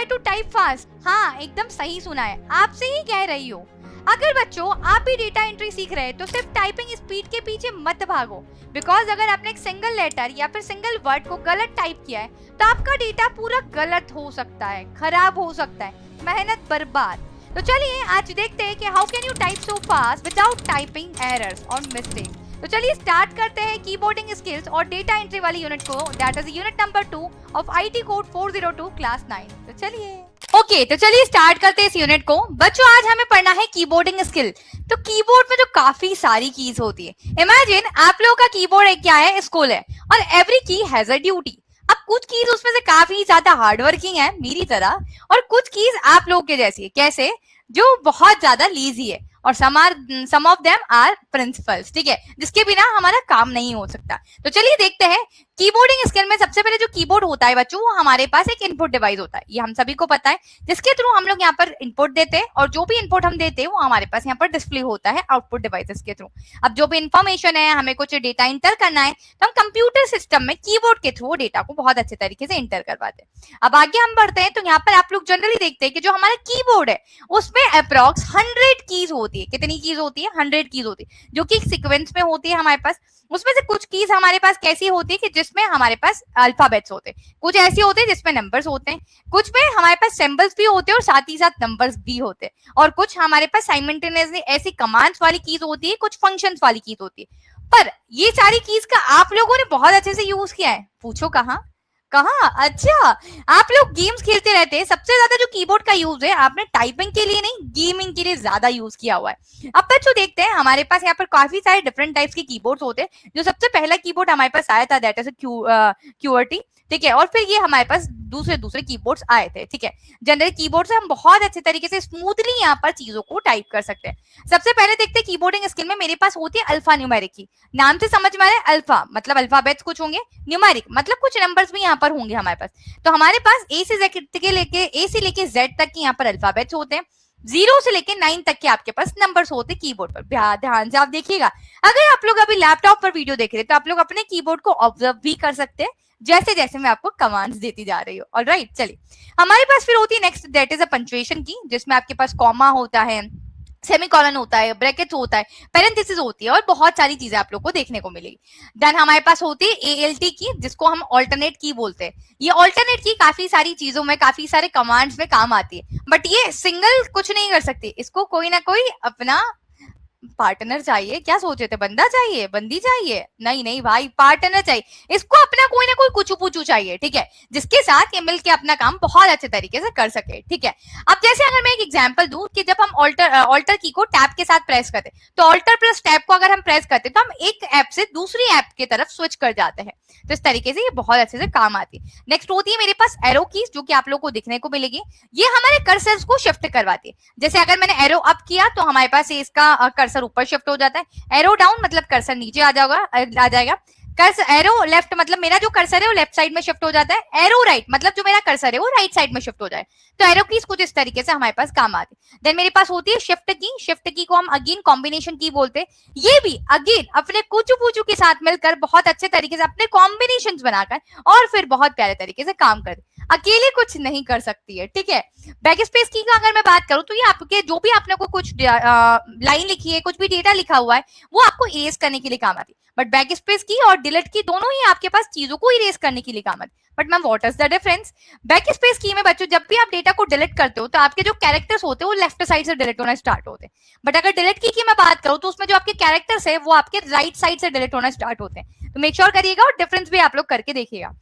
Try to type fast. हाँ, एकदम सही सुना है, आपसे ही कह रही हूँ। अगर बच्चों आप भी डेटा एंट्री सीख रहे हैं तो सिर्फ टाइपिंग स्पीड के पीछे मत भागो, बिकॉज अगर आपने एक सिंगल लेटर या फिर सिंगल वर्ड को गलत टाइप किया है तो आपका डेटा पूरा गलत हो सकता है, खराब हो सकता है, मेहनत बर्बाद। तो चलिए आज देखते हैं कि how can you type so fast without typing errors और मिस्टेक्स। तो चलिए स्टार्ट करते हैं कीबोर्डिंग स्किल्स और डेटा एंट्री वाली यूनिट को, that is unit number 2 of IT code 402 class 9। तो चलिए तो चलिए स्टार्ट करते हैं इस यूनिट को। बच्चों आज हमें पढ़ना है कीबोर्डिंग स्किल। तो कीबोर्ड में जो काफी सारी कीज होती है, इमेजिन आप लोगों का कीबोर्ड एक क्या है, स्कूल है, और एवरी की हैज अ ड्यूटी। अब कुछ कीज उसमें से काफी ज्यादा हार्ड वर्किंग है मेरी तरह, और कुछ कीज आप लोगों के जैसी है, कैसे, जो बहुत ज्यादा लीजी है, और सम ऑफ देम आर प्रिंसिपल्स, ठीक है, जिसके बिना हमारा काम नहीं हो सकता। तो चलिए देखते हैं कीबोर्डिंग स्किल में। सबसे पहले जो कीबोर्ड होता है बच्चों, वो हमारे पास एक इनपुट डिवाइस होता है, ये हम सभी को पता है, जिसके थ्रू हम लोग यहाँ पर इनपुट देते हैं, और जो भी इनपुट हम देते हैं वो हमारे पास यहाँ पर डिस्प्ले होता है आउटपुट डिवाइसेस के थ्रू। अब जो भी इंफॉर्मेशन है, हमें कुछ डेटा इंटर करना है, तो हम कंप्यूटर सिस्टम में कीबोर्ड के थ्रू डेटा को बहुत अच्छे तरीके से इंटर करवाते हैं। अब आगे हम बढ़ते हैं, तो यहाँ पर आप लोग जनरली देखते हैं कि जो हमारा कीबोर्ड है उसमें अप्रॉक्स 100 कीज होती है। कितनी कीज होती है? 100 कीज होती है, जो कि सीक्वेंस में होती है हमारे पास। उसमें से कुछ कीज हमारे पास कैसी होती है कि जिसमें हमारे पास अल्फाबेट्स होते हैं, कुछ ऐसी होते हैं जिसमें नंबर्स होते हैं, कुछ में हमारे पास सिंबल्स भी होते हैं और साथ ही साथ नंबर्स भी होते हैं, और कुछ हमारे पास साइमल्टेनियसली ऐसी कमांड्स वाली कीज होती है, कुछ फंक्शंस वाली कीज होती है। पर ये सारी कीज का आप लोगों ने बहुत अच्छे से यूज किया है, पूछो कहाँ? अच्छा, आप लोग गेम्स खेलते रहते हैं, सबसे ज्यादा जो कीबोर्ड का यूज है आपने टाइपिंग के लिए नहीं, गेमिंग के लिए ज्यादा यूज किया हुआ है। अब बच्चों देखते हैं, हमारे पास यहाँ पर काफी सारे डिफरेंट टाइप्स के कीबोर्ड्स होते हैं। जो सबसे पहला कीबोर्ड हमारे पास आया था दैट इज QWERTY, ठीक है, और फिर ये हमारे पास दूसरे कीबोर्ड्स आए थे, ठीक है। जनरल कीबोर्ड से हम बहुत अच्छे तरीके से स्मूथली यहाँ पर चीजों को टाइप कर सकते हैं। सबसे पहले देखते हैं कीबोर्डिंग स्किल में मेरे पास होती है अल्फा न्यूमेरिक की। नाम से समझ में आ रहा है, अल्फा मतलब अल्फाबेट्स कुछ होंगे, न्यूमेरिक मतलब कुछ नंबर्स भी यहाँ पर होंगे हमारे पास। तो हमारे पास ए से लेके जेड तक के यहाँ पर अल्फाबेट्स होते हैं, 0 से लेके 9 तक के आपके पास नंबर्स होते हैं कीबोर्ड पर। ध्यान से आप देखिएगा, अगर आप लोग अभी लैपटॉप पर वीडियो देख रहे हैं तो आप लोग अपने कीबोर्ड को ऑब्जर्व भी कर सकते हैं, जैसे जैसे मैं आपको कमांड्स देती जा रही हूँ। ऑलराइट, चलिए हमारे पास फिर होती है next, that is a punctuation की, जिसमें आपके पास कॉमा होता है, सेमीकोलन होता है, ब्रैकेट्स होता है, पैरेंथेसिस होती है, और बहुत सारी चीजें आप लोग को देखने को मिलेगी। देन हमारे पास होती है ALT की, जिसको हम ऑल्टरनेट की बोलते हैं। ये ऑल्टरनेट की काफी सारी चीजों में, काफी सारे कमांड्स में काम आती है, बट ये सिंगल कुछ नहीं कर सकती, इसको कोई ना कोई अपना पार्टनर चाहिए। क्या सोचे थे, बंदा चाहिए, बंदी चाहिए? नहीं भाई, पार्टनर चाहिए। इसको अपना कोई ना कोई कुचू पुचू चाहिए, ठीक है, जिसके साथ ये मिलके अपना काम बहुत अच्छे तरीके से कर सके, ठीक है। अब जैसे अगर मैं एक एग्जांपल दूं कि जब हम ऑल्टर की को टैब के साथ प्रेस करते, तो ऑल्टर प्लस टैब को अगर हम प्रेस करते तो हम एक ऐप से दूसरी ऐप की तरफ स्विच कर जाते हैं। तो इस तरीके से ये बहुत अच्छे से काम आती है। नेक्स्ट होती है मेरे पास एरो कीज, जो कि आप लोग को दिखने को मिलेगी। ये हमारे कर्सर्स को शिफ्ट करवाती है। जैसे अगर मैंने एरो अप किया तो हमारे पास इसका कर्सर ऊपर शिफ्ट हो जाता है, एरो डाउन मतलब कर्सर नीचे आ जाएगा, कर्सर एरो लेफ्ट मतलब मेरा जो कर्सर है वो लेफ्ट साइड में शिफ्ट हो जाता है, एरो राइट मतलब जो मेरा कर्सर है वो राइट साइड में शिफ्ट हो जाए। तो एरो कीज कुछ इस तरीके से हमारे पास काम आती है। देन मेरे पास होती है शिफ्ट की को हम अगेन कॉम्बिनेशन की बोलते हैं। ये भी अगेन अपने कुचू पुचू के साथ मिलकर बहुत अच्छे तरीके से अपने कॉम्बिनेशंस बनाकर और फिर बहुत प्यारे तरीके से काम करते, अकेले कुछ नहीं कर सकती है, ठीक है। बैक स्पेस की का अगर मैं बात करूं तो ये आपके जो भी आपने को कुछ लाइन लिखी है, कुछ भी डेटा लिखा हुआ है, वो आपको इरेज करने के लिए काम आती है। बट बैक स्पेस की और डिलीट की दोनों ही आपके पास चीजों को इरेज करने के लिए काम आती है। But ma'am what is the difference? Back space की में बच्चों जब भी आप डेटा को डिलीट करते हो तो आपके जो कैरेक्टर्स होते हैं वो लेफ्ट साइड से डिलीट होना स्टार्ट होते हैं। बट अगर डिलीट की मैं बात करूं तो उसमें जो आपके कैरेक्टर्स है वो आपके राइट साइड से डिलीट होना स्टार्ट होते हैं। तो मेक श्योर करिएगा और डिफरेंस भी आप लोग करके देखिएगा।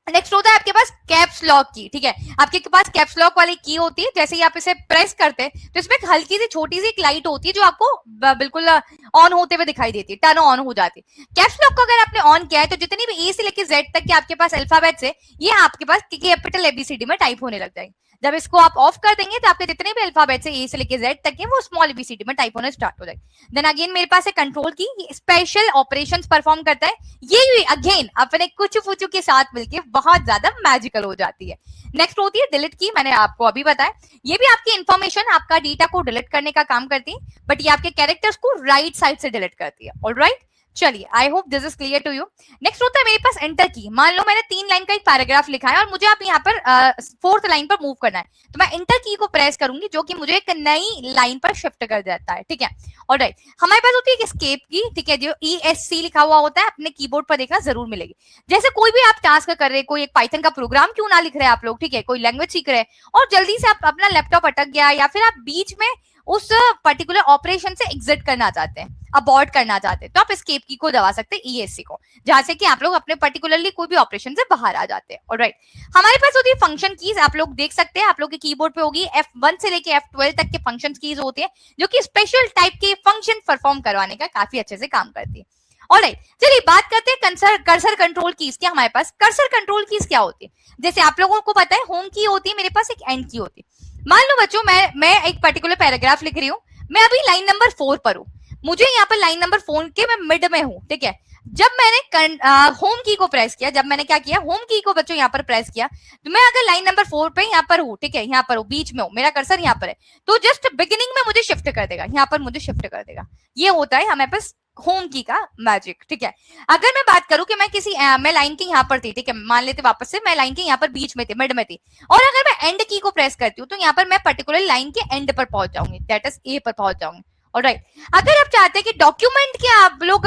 नेक्स्ट होता है आपके पास कैप्स लॉक की, ठीक है। आपके पास कैप्स लॉक वाली की होती है, जैसे ही आप इसे प्रेस करते हैं तो इसमें एक हल्की सी छोटी सी एक लाइट होती है जो आपको बिल्कुल ऑन होते हुए दिखाई देती है, टर्न ऑन हो जाती है। कैप्स लॉक को अगर आपने ऑन किया है तो जितनी भी ए से लेकर जेड तक के आपके पास अल्फाबेट्स है, ये आपके पास कैपिटल ABCD में टाइप होने लग जाएंगे। जब इसको आप ऑफ कर देंगे तो आपके जितने भी अल्फाबेट्स है ए से लेकर जेड तक के वो स्मॉल ABCD में टाइप होना स्टार्ट हो जाएगा। देन अगेन मेरे पास है कंट्रोल की, स्पेशल ऑपरेशंस परफॉर्म करता है। ये भी अगेन अपने कुछ पुचू के साथ मिलके बहुत ज्यादा मैजिकल हो जाती है। नेक्स्ट होती है डिलीट की, मैंने आपको अभी बताया, ये भी आपकी इंफॉर्मेशन, आपका डेटा को डिलीट करने का काम करती है, बट ये आपके कैरेक्टर्स को राइट साइड से डिलीट करती है। ऑलराइट, चलिए, I hope this is clear to you. Next होता है मेरे पास एंटर की। मान लो मैंने 3 लाइन का एक पैराग्राफ लिखा है और मुझे आप यहाँ पर 4th लाइन पर मूव करना है, तो मैं एंटर की को प्रेस करूंगी जो कि मुझे एक नई लाइन पर शिफ्ट कर देता है, ठीक है। ऑलराइट, हमारे पास होती है एस्केप की, ठीक है, जो ESC लिखा हुआ होता है, अपने कीबोर्ड पर देखना जरूर मिलेगी। जैसे कोई भी आप टास्क कर रहे हैं, कोई एक पाइथन का प्रोग्राम क्यों ना लिख रहे हैं आप लोग, ठीक है, कोई लैंग्वेज सीख रहे हैं और जल्दी से आप अपना लैपटॉप अटक गया या फिर आप बीच में उस पर्टिकुलर ऑपरेशन से एग्जिट करना चाहते हैं, अबॉर्ट करना चाहते हैं, तो आप एस्केप की को दबा सकते हैं, ESC को, जहां से कि आप लोग अपने पर्टिकुलरली कोई भी ऑपरेशन से बाहर आ जाते हैं। ऑलराइट, हमारे पास होती है फंक्शन कीज, आप लोग देख सकते हैं, आप लोग के कीबोर्ड पे होगी F1 से लेके F12 तक के फंक्शन कीज होते हैं, जो कि स्पेशल टाइप के फंक्शन परफॉर्म करवाने का काफी अच्छे से काम करती है। ऑलराइट, चलिए बात करते हैं कर्सर कंट्रोल कीज की। हमारे पास कर्सर कंट्रोल कीज क्या होती है? जैसे आप लोगों को पता है होम की होती है, मेरे पास एक एंड की होती है। मान लो बच्चों, मैं एक पर्टिकुलर पैराग्राफ लिख रही हूँ, मैं अभी लाइन नंबर 4 पर हूँ, मुझे यहाँ पर लाइन नंबर 4 के मैं मिड में हूँ, ठीक है। जब मैंने होम की को प्रेस किया, जब मैंने क्या किया, होम की को बच्चों यहाँ पर प्रेस किया, तो मैं अगर लाइन नंबर 4 पे यहाँ पर हूँ, ठीक है, यहाँ पर हूँ, बीच में हूँ, मेरा कर्सर यहाँ पर है, तो जस्ट बिगिनिंग में मुझे शिफ्ट कर देगा, यहाँ पर मुझे शिफ्ट कर देगा। ये होता है हमारे पास होम की का मैजिक, ठीक है। अगर मैं बात करूं कि मैं लाइन के यहाँ पर थी, ठीक है, मान लेते वापस से मैं लाइन के यहाँ पर बीच में थी, मिड में थी, और अगर मैं एंड की को प्रेस करती हूँ तो यहाँ पर मैं पर्टिकुलर लाइन के एंड पर पहुंच जाऊंगी, दैट इज ए पर पहुंच जाऊंगी। ऑलराइट, अगर आप चाहते हैं कि डॉक्यूमेंट के आप लोग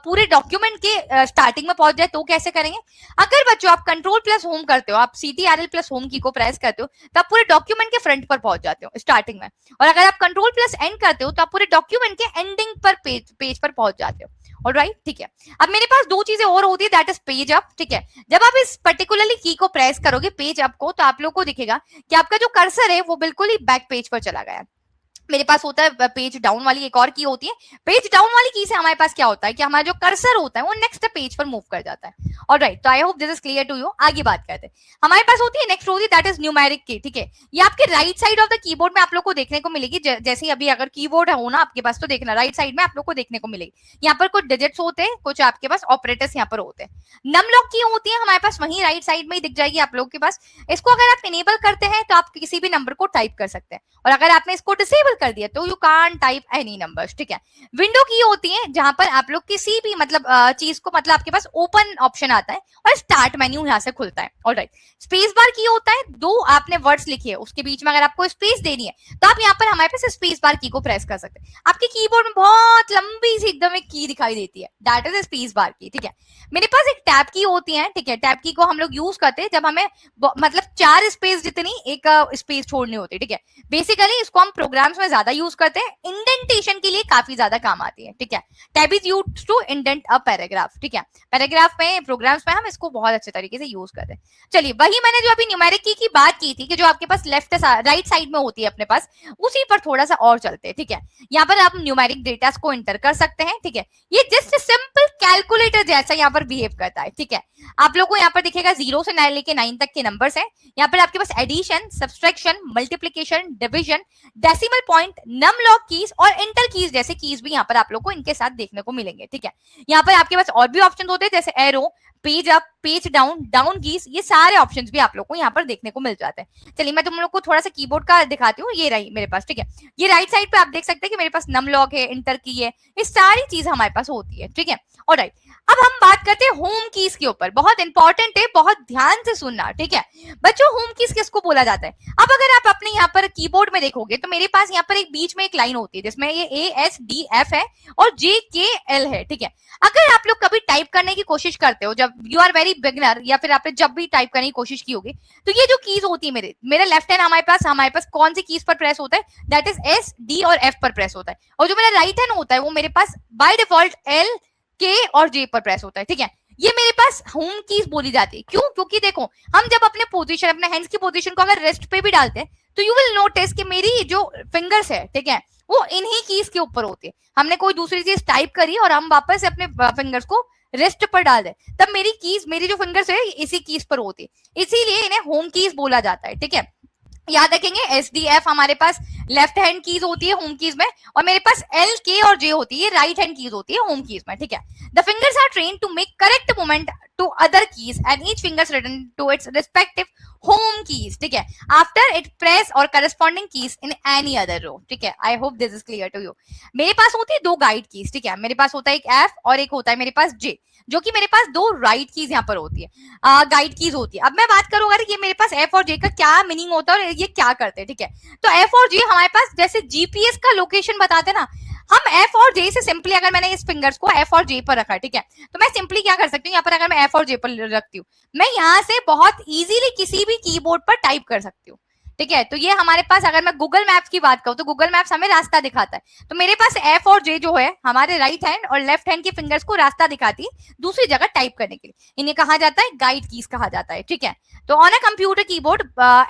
पूरे डॉक्यूमेंट के स्टार्टिंग में पहुंच जाए तो कैसे करेंगे? अगर बच्चों आप कंट्रोल प्लस होम करते हो, आप CTRL प्लस होम की को प्रेस करते हो, तो आप पूरे डॉक्यूमेंट के फ्रंट पर पहुंच जाते हो स्टार्टिंग में, और अगर आप कंट्रोल प्लस एंड करते हो तो आप पूरे डॉक्यूमेंट के एंडिंग पर पेज पर पहुंच जाते हो। ऑलराइट, ठीक है। अब मेरे पास 2 चीजें और होती है, दैट इज पेज अप, ठीक है। जब आप इस पर्टिकुलरली की को प्रेस करोगे पेज अप को, तो आप लोग को दिखेगा कि आपका जो कर्सर है वो बिल्कुल ही बैक पेज पर चला गया है। मेरे पास होता है पेज डाउन वाली एक और की होती है। पेज डाउन वाली की से हमारे पास क्या होता है कि हमारा जो कर्सर होता है वो नेक्स्ट पेज पर मूव कर जाता है। ऑलराइट, तो I hope this is clear to you. आगे बात करते हैं, हमारे पास होती है नेक्स्ट होती है दैट इज न्यूमेरिक की, ठीक है। ये आपके right side of the keyboard में आप लोग को देखने को मिलेगी, जैसे अभी अगर कीबोर्ड हो ना आपके पास तो देखना राइट साइड में आप लोग को देखने को मिलेगी। यहाँ पर कुछ डिजिट्स होते हैं, कुछ आपके पास ऑपरेटर्स यहाँ पर होते हैं। नम लॉक की होती है हमारे पास वहीं राइट साइड में ही दिख जाएगी आप लोग के पास। इसको अगर आप इनेबल करते हैं तो आप किसी भी नंबर को टाइप कर सकते हैं, और अगर आपने इसको डिसेबल कर दिया तो you can't type any numbers, ठीक है। विंडो की होती है जहां पर आप लोग किसी भी चीज को आपके पास ओपन ऑप्शन आता है और स्टार्ट मेन्यू यहाँ से खुलता है। ऑलराइट, स्पेस बार की होता है, 2 आपने वर्ड्स लिखे हैं उसके बीच में अगर आपको स्पेस देनी है तो आप यहाँ पर हमारे पास स्पेस बार की को प्रेस कर सकते हैं। आपके कीबोर्ड में बहुत लंबी सी एकदम एक की दिखाई देती है, दैट इज स्पेस बार की, ठीक है। मेरे पास एक टैब की होती है, ठीक है। टैब की को हम लोग यूज करते हैं जब हमें 4 स्पेस जितनी एक स्पेस छोड़नी होती है, ठीक है। बेसिकली इसको हम प्रोग्राम्स में ज्यादा यूज करते हैं, इंडेंटेशन के लिए काफी ज्यादा काम आती है, ठीक है। Tab is used to indent a paragraph, ठीक है। पैराग्राफ में प्रोग्राम्स में हम इसको बहुत अच्छे तरीके से यूज करते हैं। चलिए, वही मैंने जो अभी न्यूमेरिक की बात की थी कि जो आपके पास राइट साइड में होती है अपने पास, उसी पर थोड़ा सा और चलते हैं, ठीक है। यहाँ पर आप न्यूमेरिक डेटा को एंटर कर सकते हैं, ठीक है। ये जस्ट सिंपल कैलकुलेटर जैसा यहाँ पर बिहेव करता है, ठीक है। आप लोग को यहाँ पर दिखेगा 0 से 9 लेके 9 तक के नंबर्स हैं। यहाँ पर आपके पास addition, subtraction, multiplication, division, decimal point, num lock keys और इंटर कीज जैसे कीज भी यहाँ पर आप लोग को इनके साथ देखने को मिलेंगे, ठीक है। यहाँ पर आपके पास और भी ऑप्शन होते हैं जैसे arrow, page up, page down, down keys, ये सारे ऑप्शंस भी आप लोग को यहाँ पर देखने को मिल जाते हैं। चलिए मैं तुम लोग को थोड़ा सा कीबोर्ड का दिखाती हूँ। ये रही मेरे पास, ठीक है। ये राइट साइड पे आप देख सकते हैं कि मेरे पास नम लॉक है, इंटर की है, ये सारी चीज हमारे पास होती है, ठीक है। ऑलराइट, अब हम बात करते हैं होम कीज के ऊपर। बहुत इंपॉर्टेंट है, बहुत ध्यान से सुनना, ठीक है बच्चों। होम कीज किसको बोला जाता है? अब अगर आप अपने यहाँ पर कीबोर्ड में देखोगे तो मेरे पास यहाँ पर एक बीच में एक लाइन होती है जिसमें ये ASDF है और JKL है, ठीक है। अगर आप लोग कभी टाइप करने की कोशिश करते हो, जब यू आर वेरी बिगनर या फिर आपने जब भी टाइप करने की कोशिश की होगी, तो ये जो कीज होती है मेरे लेफ्ट हैंड हमारे पास कौन सी कीज पर प्रेस होता है? दैट इज S, D और F पर प्रेस होता है। और जो मेरा राइट हैंड होता है वो मेरे पास बाय डिफॉल्ट L, K और J पर प्रेस होता है, ठीक है। ये मेरे पास होम कीज बोली जाती है। क्यों? क्योंकि देखो, हम जब अपने पोजीशन, अपने हैंड्स की पोजीशन को अगर रेस्ट पे भी डालते हैं तो यू विल नोटिस कि मेरी जो फिंगर्स है, ठीक है, वो इन्हीं कीज के ऊपर होती है। हमने कोई दूसरी चीज टाइप करी और हम वापस अपने फिंगर्स को रेस्ट पर डाल दे, तब मेरी जो फिंगर्स है इसी कीज पर होती है, इसीलिए इन्हें होम कीज बोला जाता है, ठीक है। याद रखेंगे SDF हमारे पास लेफ्ट हैंड कीज होती है होम कीज में, और मेरे पास L, K और J होती है राइट हैंड कीज होती है होम कीज में, ठीक है। The fingers are trained to make correct movement to other keys and each finger is written to its respective home keys. ठीक है, after it press or corresponding keys in any other row. ठीक है, I hope this is clear to you. मेरे पास होती है 2 guide keys. ठीक है, मेरे पास होता है एक F और एक होता है मेरे पास J, जो कि मेरे पास 2 राइट कीज यहाँ पर होती है, गाइड कीज होती है. अब मैं बात करूंगा कि मेरे पास F और J का क्या मीनिंग होता है और ये क्या करते हैं. ठीक है, तो F और J हमारे पास जैसे जीपीएस का लोकेशन बताते ना, हम F और J से सिंपली, अगर मैंने इस फिंगर्स को F और J पर रखा है, ठीक है, तो मैं सिंपली क्या कर सकती हूँ, यहाँ पर अगर मैं F और J पर रखती हूँ, मैं यहाँ से बहुत इजीली किसी भी कीबोर्ड पर टाइप कर सकती हूँ. ठीक है, तो ये हमारे पास, अगर मैं गूगल मैप्स की बात करूं तो गूगल मैप्स हमें रास्ता दिखाता है. तो मेरे पास F और J जो है हमारे राइट हैंड और लेफ्ट हैंड की फिंगर्स को रास्ता दिखाती है दूसरी जगह टाइप करने के लिए. इन्हें कहा जाता है गाइड कीज कहा जाता है. ठीक है, तो on a computer keyboard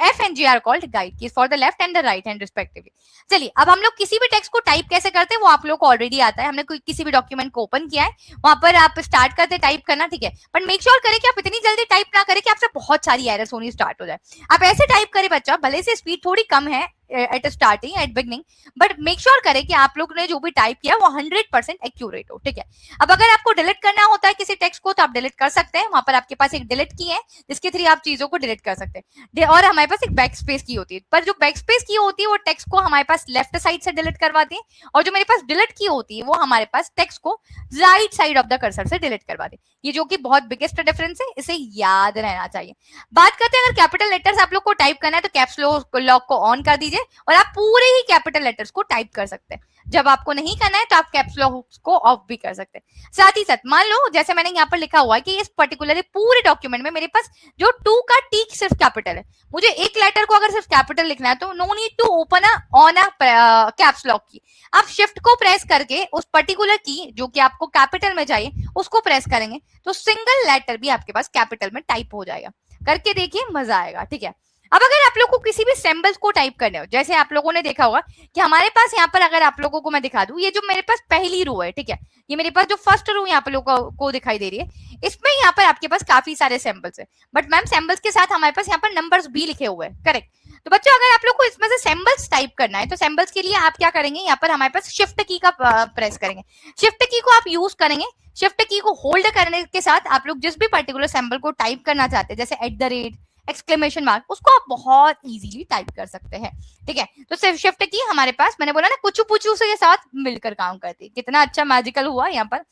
F and J are called guide keys for the left and the right hand respectively. चलिए, अब हम लोग किसी भी टेक्स्ट को टाइप कैसे करते हैं वो आप लोग को ऑलरेडी आता है. हमने किसी भी डॉक्यूमेंट को ओपन किया है, वहां पर आप स्टार्ट करते टाइप करना. ठीक है, बट मेक श्योर करें कि आप इतनी जल्दी टाइप ना करें कि आपसे बहुत सारी एरर्स होनी स्टार्ट हो जाए. आप ऐसे टाइप करें बच्चा, भले से स्पीड थोड़ी कम है at starting, at beginning, but make sure करें कि आप लोग ने जो भी टाइप किया वो 100% एक्यूरेट हो. ठीक है, अब अगर आपको डिलीट करना होता है किसी टेक्स्ट को तो आप डिलीट कर सकते हैं. वहां पर आपके पास एक डिलीट की है जिसके थ्रू आप चीजों को डिलीट कर सकते हैं, और हमारे पास एक बैक स्पेस की होती है. पर जो बैक स्पेस की होती है वो टेक्स्ट को हमारे पास लेफ्ट साइड से डिलीट करवाती है, और जो मेरे पास डिलीट की होती है वो हमारे पास टेक्स्ट को right side of the cursor से डिलीट करवाती है. ये जो कि बहुत बिगेस्ट डिफरेंस है, इसे याद रहना चाहिए. बात करते हैं, अगर कैपिटल लेटर्स आप लोग को टाइप करना है तो कैप्स लॉक को ऑन कर दीजिए और आप पूरे ही कैपिटल लेटर्स को टाइप कर सकते हैं. जब आपको नहीं करना है तो आप कैप्स लॉक को ऑफ भी कर सकते हैं. साथ ही साथ मान लो जैसे मैंने यहाँ पर लिखा हुआ है कि इस पर्टिकुलर पूरे डॉक्यूमेंट में मेरे पास जो 2 का टी सिर्फ कैपिटल है, मुझे एक लेटर को अगर सिर्फ कैपिटल लिखना है तो no need to open on a caps lock की. आप शिफ्ट को प्रेस करके उस पर्टिकुलर की जो कि आपको कैपिटल में चाहिए उसको प्रेस करेंगे तो सिंगल लेटर भी आपके पास कैपिटल में टाइप हो जाएगा. करके देखिए, मजा आएगा. ठीक है, अब अगर आप लोग को किसी भी सिंबल्स को टाइप करने हो, जैसे आप लोगों ने देखा होगा कि हमारे पास यहाँ पर, अगर आप लोगों को मैं दिखा दूं, ये जो मेरे पास पहली रो है, ठीक है, ये मेरे पास जो फर्स्ट रो यहाँ पर लोगों को दिखाई दे रही है, इसमें यहाँ पर आपके पास काफी सारे सिंबल्स है. बट मैम सिंबल्स के साथ हमारे पास यहाँ पर नंबर्स भी लिखे हुए हैं. करेक्ट. तो बच्चों, अगर आप लोग को इसमें से सिंबल्स टाइप करना है तो सिंबल्स के लिए आप क्या करेंगे, यहाँ पर हमारे पास शिफ्ट की का प्रेस करेंगे. शिफ्ट की को आप यूज करेंगे. शिफ्ट की को होल्ड करने के साथ आप लोग जिस भी पर्टिकुलर सिंबल को टाइप करना चाहते हैं, जैसे @ एक्सक्लेमेशन मार्क, उसको आप बहुत इजीली टाइप कर सकते हैं. ठीक है, तो सिर्फ शिफ्ट की हमारे पास, मैंने बोला ना, कुछ पुचू से के साथ मिलकर काम करती है. कितना अच्छा मैजिकल हुआ यहाँ पर.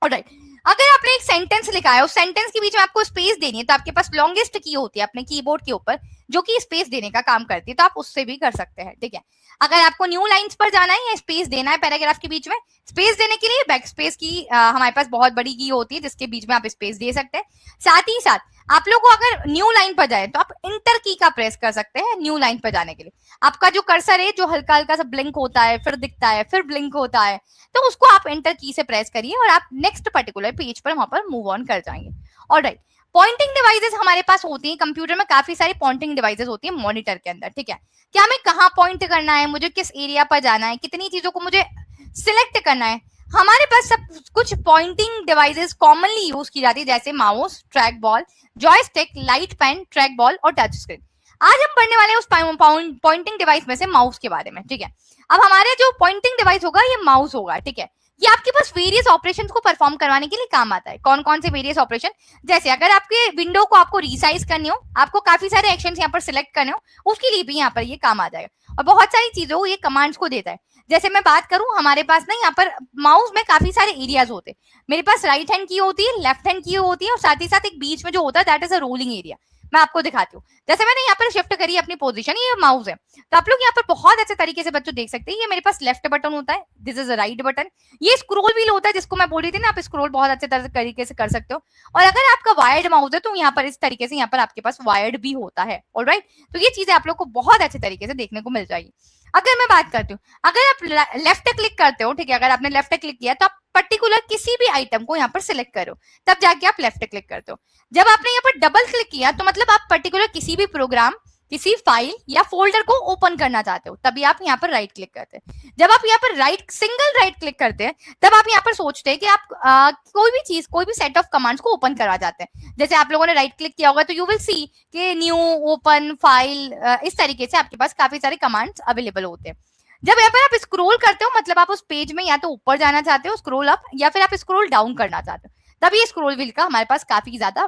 ऑलराइट, अगर आपने एक सेंटेंस लिखा है, उस सेंटेंस के बीच में आपको स्पेस देनी है तो आपके पास लॉन्गेस्ट की होती है अपने कीबोर्ड के ऊपर, जो कि स्पेस देने का काम करती है, तो आप उससे भी कर सकते हैं. ठीक है, अगर आपको न्यू लाइंस पर जाना है या स्पेस देना है पैराग्राफ के बीच में, स्पेस देने के लिए बैक स्पेस की हमारे पास बहुत बड़ी की होती है जिसके बीच में आप स्पेस दे सकते हैं. साथ ही साथ आप लोग को अगर न्यू लाइन पर जाए तो आप इंटर की का प्रेस कर सकते हैं न्यू लाइन पर जाने के लिए. आपका जो कर्सर है जो हल्का हल्का सा ब्लिंक होता है, फिर दिखता है, फिर ब्लिंक होता है, तो उसको आप इंटर की से प्रेस करिए और आप नेक्स्ट पर्टिकुलर पेज पर वहां पर मूव ऑन कर जाएंगे. ऑलराइट, पॉइंटिंग डिवाइसेस हमारे पास होती हैं कंप्यूटर में, काफी सारी पॉइंटिंग डिवाइसेस होती है मॉनिटर के अंदर. ठीक है, क्या हमें कहाँ पॉइंट करना है, मुझे किस एरिया पर जाना है, कितनी चीजों को मुझे सिलेक्ट करना है, हमारे पास सब कुछ पॉइंटिंग डिवाइसेस कॉमनली यूज की जाती है, जैसे mouse, track ball, joystick, light pen, track ball और टच स्क्रीन. आज हम पढ़ने वाले हैं उस पॉइंटिंग डिवाइस में से माउस के बारे में. ठीक है, अब हमारे जो पॉइंटिंग डिवाइस होगा ये माउस होगा. ठीक है, ये आपके पास वेरियस ऑपरेशंस को परफॉर्म करवाने के लिए काम आता है. कौन कौन से वेरियस ऑपरेशन, जैसे अगर आपके विंडो को आपको रिसाइज करनी हो, आपको काफी सारे एक्शंस यहाँ पर सिलेक्ट करने हो, उसके लिए भी यहाँ पर ये काम आ जाएगा. और बहुत सारी चीजों को ये कमांड्स को देता है. जैसे मैं बात करूं, हमारे पास ना यहाँ पर माउस में काफी सारे एरियाज होते हैं. मेरे पास राइट हैंड की होती है, लेफ्ट हैंड की होती है, और साथ ही साथ एक बीच में जो होता है that is a rolling area. मैं आपको दिखाती हूँ. जैसे मैंने यहाँ पर शिफ्ट करी अपनी पोजीशन, ये माउस है, तो आप लोग यहाँ पर बहुत अच्छे तरीके से बच्चों देख सकते हैं. ये मेरे पास लेफ्ट बटन होता है, this is a right button. ये स्क्रॉल व्हील होता है जिसको मैं बोल रही थी ना, आप स्क्रॉल बहुत अच्छे तरीके से कर सकते हो. और अगर आपका वायर्ड माउस है तो यहाँ पर इस तरीके से यहाँ पर आपके पास वायर्ड भी होता है. ऑलराइट, तो ये चीजें आप लोग को बहुत अच्छे तरीके से देखने को मिल जाएगी. अगर मैं बात करती हूँ, अगर आप लेफ्ट क्लिक करते हो, ठीक है, अगर आपने लेफ्ट क्लिक किया तो आप पर्टिकुलर किसी भी आइटम को यहाँ पर सिलेक्ट करो, तब जाके आप लेफ्ट क्लिक करते हो. जब आपने यहाँ पर डबल क्लिक किया तो मतलब आप पर्टिकुलर किसी भी प्रोग्राम, किसी फाइल या फोल्डर को ओपन करना चाहते हो, तभी आप यहाँ पर राइट क्लिक करते हैं. जब आप यहाँ पर सिंगल राइट क्लिक करते हैं तब आप यहाँ पर सोचते हैं कि आप कोई भी चीज, कोई भी सेट ऑफ कमांड्स को ओपन करवा चाहते हैं. जैसे आप लोगों ने राइट क्लिक किया होगा तो यू विल सी कि न्यू, ओपन, फाइल, इस तरीके से आपके पास काफी सारे कमांड्स अवेलेबल होते हैं. जब यहाँ पर आप स्क्रॉल करते हो मतलब आप उस पेज में या तो ऊपर जाना चाहते हो, स्क्रॉल अप, या फिर आप स्क्रॉल डाउन करना चाहते हो. तभी स्क्रॉल व्हील का हमारे पास काफी ज्यादा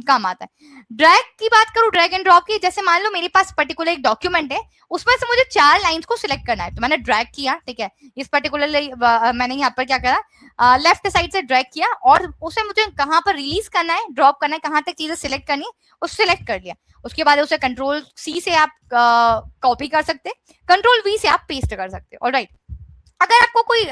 काम आता है। ड्रैग की बात करूं, ड्रैग एंड ड्रॉप की, जैसे मान लो मेरे पास पर्टिकुलर एक डॉक्यूमेंट है, उसमें से मुझे 4 लाइंस को सिलेक्ट करना है, तो मैंने ड्रैग किया, ठीक है, इस पर्टिकुलर मैंने यहाँ पर क्या करा, लेफ्ट साइड से ड्रैग किया और उसे मुझे कहाँ पर रिलीज करना है, ड्रॉप करना है, कहाँ तक चीजें सिलेक्ट करनी है, उस सिलेक्ट कर लिया। उसके बाद उसे कंट्रोल सी से आप कॉपी कर सकते हैं, कंट्रोल वी से आप पेस्ट कर सकते हैं। ऑलराइट, अगर आपको कोई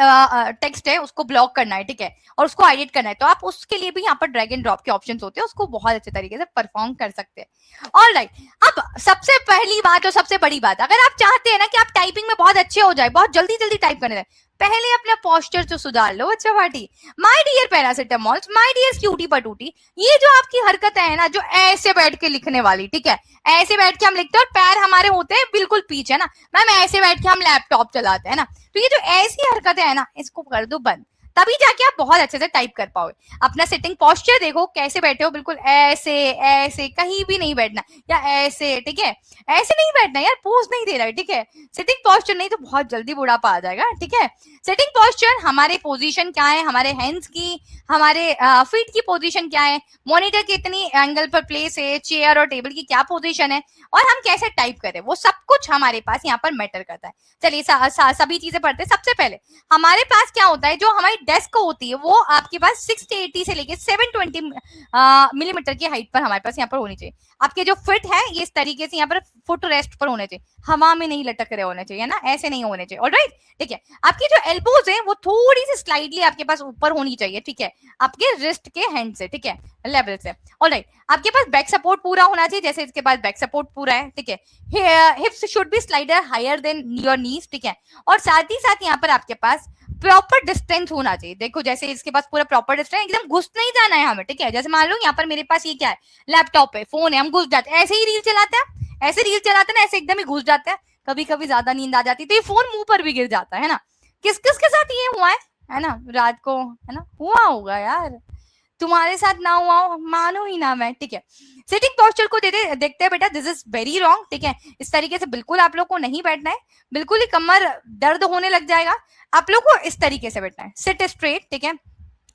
टेक्स्ट है उसको ब्लॉक करना है, ठीक है, और उसको एडिट करना है, तो आप उसके लिए भी यहाँ पर ड्रैग एंड ड्रॉप के ऑप्शंस होते हैं, उसको बहुत अच्छे तरीके से परफॉर्म कर सकते हैं। ऑलराइट, अब सबसे पहली बात और सबसे बड़ी बात, अगर आप चाहते हैं ना कि आप टाइपिंग में बहुत अच्छे हो जाए, बहुत जल्दी जल्दी टाइप करने लगे, पहले अपना पोस्चर तो सुधार लो बच्चा party. My dear paracetamol, my dear cutie patootie, ये जो आपकी हरकतें है ना, जो ऐसे बैठ के लिखने वाली, ठीक है, ऐसे बैठ के हम लिखते हैं और पैर हमारे होते हैं बिल्कुल पीछे ना, मैम ऐसे बैठ के हम लैपटॉप चलाते हैं ना, तो ये जो ऐसी हरकतें है ना, इसको कर दो बंद, तभी जाके आप बहुत अच्छे से टाइप कर पाओगे। अपना सिटिंग पोस्चर देखो, कैसे बैठे हो, बिल्कुल ऐसे ऐसे, कहीं भी नहीं बैठना, या ऐसे, ठीक है, ऐसे नहीं बैठना यार, पोज नहीं दे रहा है, ठीक है, सिटिंग पोस्चर नहीं तो बहुत जल्दी बुढ़ापा आ जाएगा, ठीक है। सिटिंग पोस्चर, हमारे पोजीशन क्या है, हमारे हैंड्स की, हमारे फीट की पोजीशन क्या है, मॉनिटर कितनी एंगल पर प्लेस है, चेयर और टेबल की क्या पोजीशन है, और हम कैसे टाइप करें, वो सब कुछ हमारे पास यहाँ पर मैटर करता है। चलिए सभी चीजें पढ़ते हैं। सबसे पहले हमारे पास क्या होता है, जो हमारी डेस्क होती है वो आपके पास 680 से लेके 720 मिलीमीटर की हाइट पर हमारे पास यहाँ पर होनी चाहिए। आपके जो फिट है ये इस तरीके से यहाँ पर फुट रेस्ट पर होने चाहिए, हवा में नहीं लटक रहे होने चाहिए ना, ऐसे नहीं होने चाहिए। ऑलराइट, ठीक है। आपकी जो एल्बोज है वो थोड़ी सी स्लाइडली आपके पास ऊपर होनी चाहिए, ठीक है, आपके रिस्ट के हैंड से, ठीक है, लेवल से। ऑलराइट, आपके पास बैक सपोर्ट पूरा होना चाहिए, जैसे इसके पास बैक सपोर्ट पूरा है, ठीक है। Hips should be slightly higher than your knees, ठीक है, और साथ ही साथ यहाँ पर आपके पास प्रॉपर डिस्टेंस होना चाहिए। देखो जैसे इसके पास पूरा प्रॉपर डिस्टेंस, एकदम घुस नहीं जाना है हमें, ठीक है। जैसे मान लो यहाँ पर मेरे पास ये क्या है, लैपटॉप है, फोन है, हम घुस जाते हैं, ऐसे ही रील चलाते हैं, ऐसे रील चलाते हैं ना, ऐसे एकदम ही घुस जाते हैं, कभी कभी ज्यादा नींद आ जाती है तो ये फोन मुंह पर भी गिर जाता है ना। किस किस के साथ ये हुआ है ना, रात को, है ना, हुआ होगा यार, तुम्हारे साथ ना हुआ हो मानो ही ना मैं, ठीक है। सिटिंग पोस्चर को देखते हैं बेटा, दिस इज वेरी रॉन्ग, ठीक है, इस तरीके से बिल्कुल आप लोग को नहीं बैठना है, बिल्कुल ही कमर दर्द होने लग जाएगा। आप लोग को इस तरीके से बैठना है, सिट स्ट्रेट, ठीक है,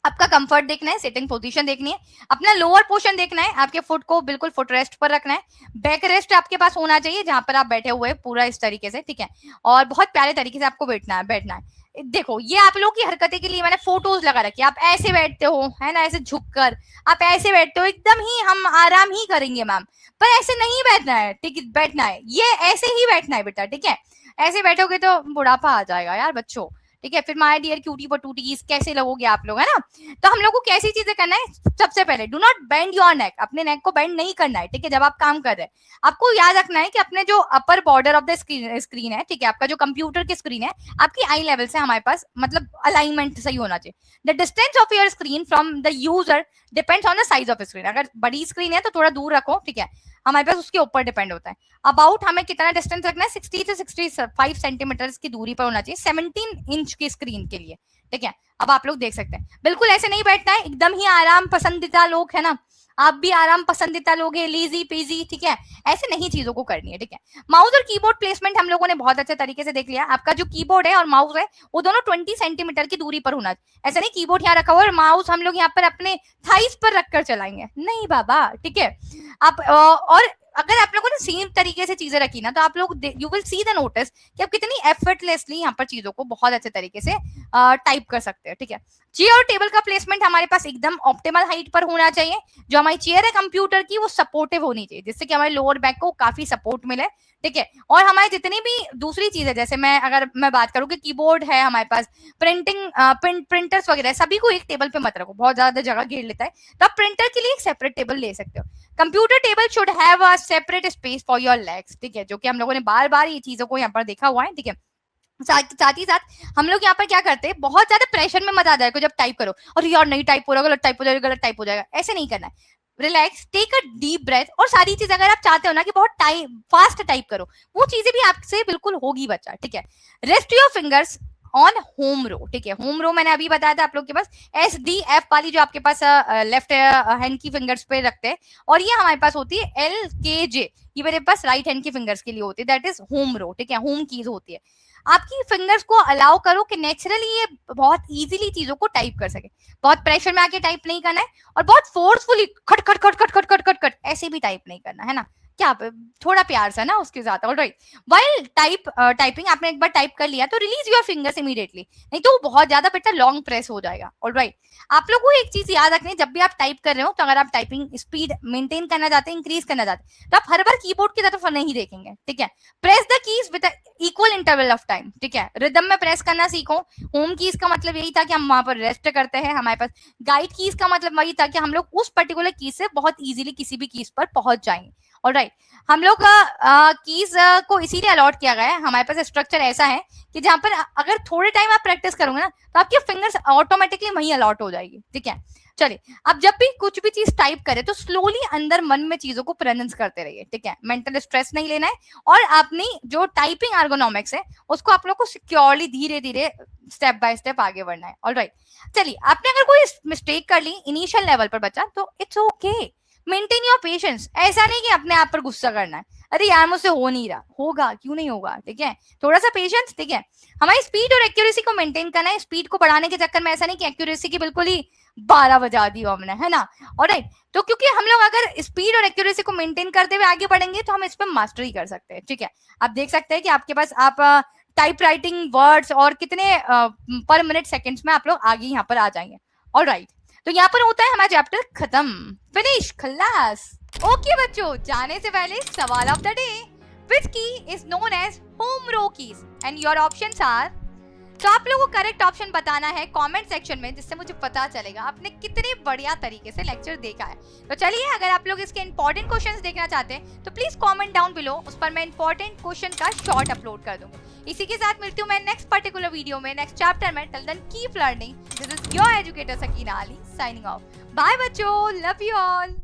आपका कंफर्ट देखना है, सिटिंग पोजीशन देखनी है, अपना लोअर पोर्शन देखना है, आपके फुट को बिल्कुल फुट रेस्ट पर रखना है, बैक रेस्ट आपके पास होना चाहिए जहां पर आप बैठे हुए हैं पूरा इस तरीके से, ठीक है, और बहुत प्यारे तरीके से आपको बैठना है। देखो ये आप लोग की हरकतें के लिए मैंने फोटोज लगा रखी है, आप ऐसे बैठते हो, है ना, ऐसे झुककर आप ऐसे बैठते हो, एकदम ही हम आराम ही करेंगे मैम, पर ऐसे नहीं बैठना है, ठीक, बैठना है ये ऐसे ही बैठना है बेटा, ठीक है, ऐसे बैठोगे तो बुढ़ापा आ जाएगा यार बच्चों, ठीक है, फिर माय डियर क्यूटी पटूटीज कैसे लगोगे आप लोग, है ना। तो हम लोग को कैसी चीजें करना है, सबसे पहले do not bend your neck, अपने नेक को बेंड नहीं करना है, ठीक है, जब आप काम कर रहे हैं आपको याद रखना है कि अपने जो upper border of the screen है, ठीक है, आपका जो कंप्यूटर की स्क्रीन है, आपकी आई लेवल से हमारे पास मतलब अलाइनमेंट सही होना चाहिए। The distance of your screen from the user depends on the size of screen, अगर बड़ी स्क्रीन है तो थोड़ा दूर रखो, ठीक है, हमारे पास उसके ऊपर डिपेंड होता है। अबाउट हमें कितना डिस्टेंस रखना है, 60 से 65 सेंटीमीटर की दूरी पर होना चाहिए 17 इंच की स्क्रीन के लिए, ठीक है। अब आप लोग देख सकते हैं, बिल्कुल ऐसे नहीं बैठना है, एकदम ही आराम पसंदीदा लोग है ना, आप भी आराम पसंदीदा लोग हैं, लीजी पीजी, ठीक है, ऐसे नहीं चीजों को करनी है, ठीक है। माउस और कीबोर्ड प्लेसमेंट हम लोगों ने बहुत अच्छे तरीके से देख लिया, आपका जो कीबोर्ड है और माउस है वो दोनों 20 सेंटीमीटर की दूरी पर होना चाहिए, ऐसा नहीं कीबोर्ड यहाँ रखा हुआ और माउस हम लोग यहाँ पर अपने थाइस पर रखकर चलाएंगे, नहीं बाबा, ठीक है। आप और अगर आप लोगों ने सेम तरीके से चीजें रखी ना, तो आप लोग you will see the notice कि आप कितनी एफर्टलेसली यहाँ पर चीजों को बहुत अच्छे तरीके से टाइप कर सकते हैं, ठीक है। चेयर और टेबल का प्लेसमेंट हमारे पास एकदम ऑप्टिमल हाइट पर होना चाहिए, जो हमारी चेयर है कंप्यूटर की वो सपोर्टिव होनी चाहिए, जिससे कि हमारे लोअर बैक को काफी सपोर्ट मिले, ठीक है। और हमारी जितनी भी दूसरी चीजें, जैसे अगर मैं बात करूँ कि कीबोर्ड है हमारे पास, प्रिंटर्स वगैरह, सभी को एक टेबल पे मत रखो, बहुत ज्यादा जगह घेर लेता है, तो आप प्रिंटर के लिए एक सेपरेट टेबल ले सकते हो। Computer table should have a separate space for your legs, ठीक है, जो कि हम लोगों ने बार बार ये चीजों को यहाँ पर देखा हुआ है, ठीक है। साथ ही साथ हम लोग यहाँ पर क्या करते हैं, बहुत ज्यादा प्रेशर में मत आ जाएगा जब टाइप करो, और यार नहीं टाइप हो रहा, गलत टाइप हो जाएगा, गलत टाइप हो जाएगा, ऐसे नहीं करना है। Relax, take a deep breath, और सारी चीजें अगर आप चाहते हो ना कि बहुत फास्ट टाइप करो, वो चीजें भी आपसे बिल्कुल होगी बच्चा, ठीक है। Rest your fingers on home row, ठीक है, होम रो मैंने अभी बताया था आप लोग के पास SDF वाली जो आपके पास लेफ्ट हैंड की फिंगर्स पे रखते हैं, और ये हमारे पास होती है LKJ, ये मेरे पास राइट हैंड की फिंगर्स के लिए होती है, दैट इज होम रो, ठीक है, होम कीज होती है। आपकी फिंगर्स को अलाउ करो कि नेचुरली ये बहुत इजीली चीजों को टाइप कर सके। बहुत प्रेशर में आके टाइप नहीं करना है और बहुत फोर्सफुली खट खट खट खट खट खट खट खट ऐसे भी टाइप नहीं करना है ना, क्या थोड़ा प्यार सा ना उसके साथ। ऑलराइट, व्हाइल टाइपिंग आपने एक बार टाइप कर लिया तो रिलीज योर फिंगर्स इमीडिएटली, नहीं तो वो बहुत ज्यादा बेटा लॉन्ग प्रेस हो जाएगा। ऑलराइट, आप लोगों को एक चीज याद रखनी है, जब भी आप टाइप कर रहे हो तो अगर आप टाइपिंग स्पीड मेंटेन करना चाहते हैं, इंक्रीज करना चाहते हैं, तो आप हर बार कीबोर्ड की तरफ नहीं देखेंगे, ठीक है। Press the keys with equal interval of time, ठीक है। रिदम में प्रेस करना सीखो। होम कीज का मतलब यही था कि हम वहां पर रेस्ट करते हैं, हमारे पास गाइड कीज का मतलब वही था कि हम लोग उस पर्टिकुलर कीज से बहुत इजीली किसी भी कीज पर पहुंच जाएंगे। ऑलराइट, हम लोग कीज को इसीलिए अलॉट किया गया है, हमारे पास स्ट्रक्चर ऐसा है कि जहां पर अगर थोड़े टाइम आप प्रैक्टिस करोगे ना तो आपकी फिंगर्स ऑटोमेटिकली वहीं अलॉट हो जाएगी, ठीक है। चलिए, अब जब भी कुछ भी चीज टाइप करे तो स्लोली अंदर मन में चीजों को प्रोनाउंस करते रहिए, ठीक है। मेंटल स्ट्रेस नहीं लेना है और अपनी जो टाइपिंग एर्गोनॉमिक्स है उसको आप लोग को सिक्योरली धीरे धीरे स्टेप बाय स्टेप आगे बढ़ना है। ऑलराइट, चलिए, आपने अगर कोई मिस्टेक कर ली इनिशियल लेवल पर बच्चा तो it's okay, maintain your patience. ऐसा नहीं कि अपने आप पर गुस्सा करना है, अरे यार मुझसे हो नहीं रहा, होगा क्यों नहीं होगा, ठीक है। थोड़ा सा पेशेंस, ठीक है। हमारी स्पीड और एक्यूरेसी को मेंटेन करना है। स्पीड को बढ़ाने के चक्कर में ऐसा नहीं कि एक्यूरेसी की बिल्कुल ही 12 बजा दी हमने, है ना। ऑलराइट, तो क्योंकि हम लोग अगर स्पीड और एक्यूरेसी को मेंटेन करते हुए आगे बढ़ेंगे तो हम इस पर मास्टरी कर सकते हैं, ठीक है। आप देख सकते हैं कि आपके पास आप टाइप राइटिंग वर्ड्स और कितने पर मिनट सेकेंड्स में आप लोग आगे यहाँ पर आ जाएंगे। ऑलराइट, तो यहाँ पर होता है हमारा चैप्टर खत्म, फिनिश, खल्लास। ओके बच्चों, जाने से पहले सवाल of the day, which key is known as home row keys and your options are. तो आप लोगों को करेक्ट ऑप्शन बताना है कमेंट सेक्शन में, जिससे मुझे पता चलेगा आपने कितने बढ़िया तरीके से लेक्चर देखा है। तो चलिए, अगर आप लोग इसके इंपॉर्टेंट क्वेश्चंस देखना चाहते हैं तो प्लीज कमेंट डाउन बिलो, उस पर मैं इंपॉर्टेंट क्वेश्चन का शॉर्ट अपलोड कर दूंगी। इसी के साथ मिलती हूँ मैं नेक्स्ट पर्टिकुलर वीडियो में, नेक्स्ट चैप्टर में। Till then keep learning, this is your educator Sakina Ali signing off. Bye बच्चों, लव यू ऑल।